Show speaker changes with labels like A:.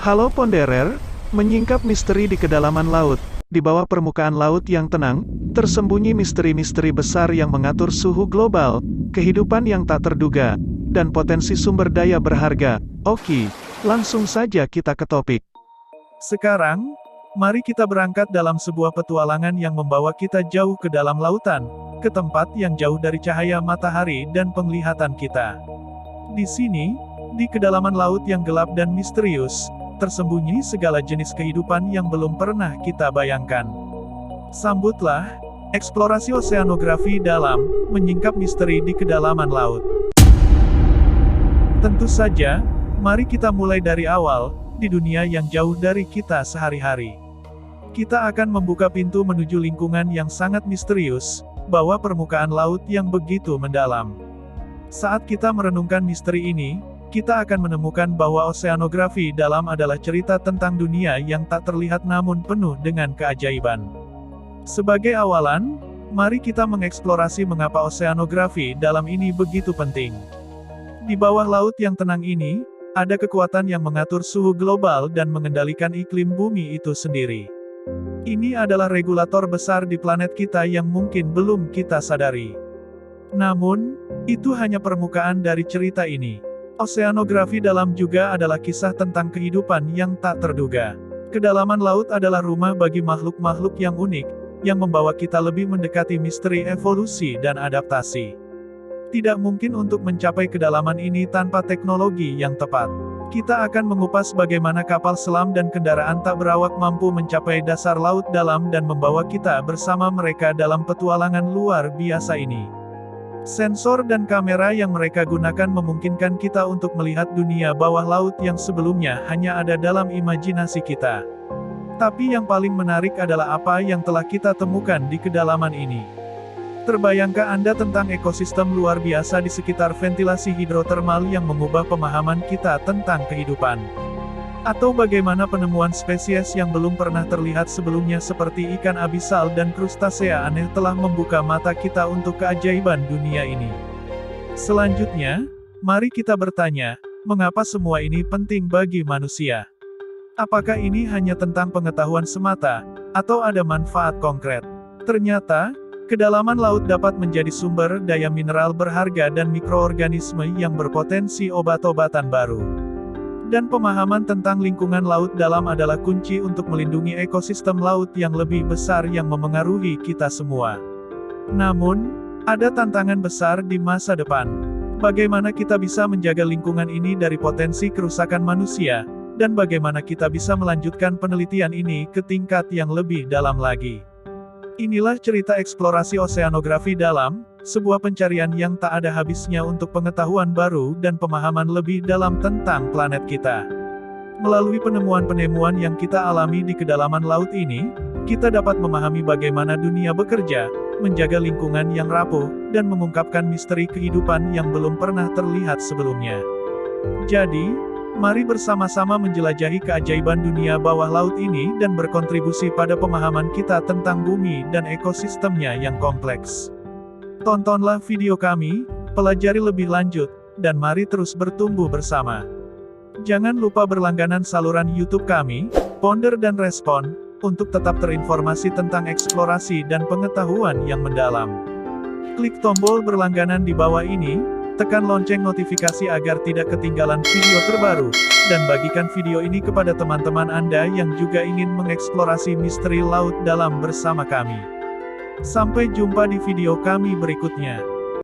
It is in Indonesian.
A: Halo Ponderer, menyingkap misteri di kedalaman laut. Di bawah permukaan laut yang tenang, tersembunyi misteri-misteri besar yang mengatur suhu global, kehidupan yang tak terduga, dan potensi sumber daya berharga. Oke, langsung saja kita ke topik.
B: Sekarang, mari kita berangkat dalam sebuah petualangan yang membawa kita jauh ke dalam lautan, ke tempat yang jauh dari cahaya matahari dan penglihatan kita. Di sini, di kedalaman laut yang gelap dan misterius, tersembunyi segala jenis kehidupan yang belum pernah kita bayangkan. Sambutlah eksplorasi oseanografi dalam menyingkap misteri di kedalaman laut. Tentu saja, mari kita mulai dari awal, di dunia yang jauh dari kita sehari-hari. Kita akan membuka pintu menuju lingkungan yang sangat misterius, bawah permukaan laut yang begitu mendalam. Saat kita merenungkan misteri ini, kita akan menemukan bahwa oseanografi dalam adalah cerita tentang dunia yang tak terlihat namun penuh dengan keajaiban. Sebagai awalan, mari kita mengeksplorasi mengapa oseanografi dalam ini begitu penting. Di bawah laut yang tenang ini, ada kekuatan yang mengatur suhu global dan mengendalikan iklim bumi itu sendiri. Ini adalah regulator besar di planet kita yang mungkin belum kita sadari. Namun, itu hanya permukaan dari cerita ini. Oseanografi dalam juga adalah kisah tentang kehidupan yang tak terduga. Kedalaman laut adalah rumah bagi makhluk-makhluk yang unik, yang membawa kita lebih mendekati misteri evolusi dan adaptasi. Tidak mungkin untuk mencapai kedalaman ini tanpa teknologi yang tepat. Kita akan mengupas bagaimana kapal selam dan kendaraan tak berawak mampu mencapai dasar laut dalam dan membawa kita bersama mereka dalam petualangan luar biasa ini. Sensor dan kamera yang mereka gunakan memungkinkan kita untuk melihat dunia bawah laut yang sebelumnya hanya ada dalam imajinasi kita. Tapi yang paling menarik adalah apa yang telah kita temukan di kedalaman ini. Terbayangkah Anda tentang ekosistem luar biasa di sekitar ventilasi hidrotermal yang mengubah pemahaman kita tentang kehidupan? Atau bagaimana penemuan spesies yang belum pernah terlihat sebelumnya seperti ikan abisal dan krustasea aneh telah membuka mata kita untuk keajaiban dunia ini. Selanjutnya, mari kita bertanya, mengapa semua ini penting bagi manusia? Apakah ini hanya tentang pengetahuan semata, atau ada manfaat konkret? Ternyata, kedalaman laut dapat menjadi sumber daya mineral berharga dan mikroorganisme yang berpotensi obat-obatan baru. Dan pemahaman tentang lingkungan laut dalam adalah kunci untuk melindungi ekosistem laut yang lebih besar yang memengaruhi kita semua. Namun, ada tantangan besar di masa depan. Bagaimana kita bisa menjaga lingkungan ini dari potensi kerusakan manusia, dan bagaimana kita bisa melanjutkan penelitian ini ke tingkat yang lebih dalam lagi. Inilah cerita eksplorasi oseanografi dalam, sebuah pencarian yang tak ada habisnya untuk pengetahuan baru dan pemahaman lebih dalam tentang planet kita. Melalui penemuan-penemuan yang kita alami di kedalaman laut ini, kita dapat memahami bagaimana dunia bekerja, menjaga lingkungan yang rapuh, dan mengungkapkan misteri kehidupan yang belum pernah terlihat sebelumnya. Jadi, mari bersama-sama menjelajahi keajaiban dunia bawah laut ini dan berkontribusi pada pemahaman kita tentang bumi dan ekosistemnya yang kompleks. Tontonlah video kami, pelajari lebih lanjut, dan mari terus bertumbuh bersama. Jangan lupa berlangganan saluran YouTube kami, Ponder dan Respon, untuk tetap terinformasi tentang eksplorasi dan pengetahuan yang mendalam. Klik tombol berlangganan di bawah ini, tekan lonceng notifikasi agar tidak ketinggalan video terbaru, dan bagikan video ini kepada teman-teman Anda yang juga ingin mengeksplorasi misteri laut dalam bersama kami. Sampai jumpa di video kami berikutnya.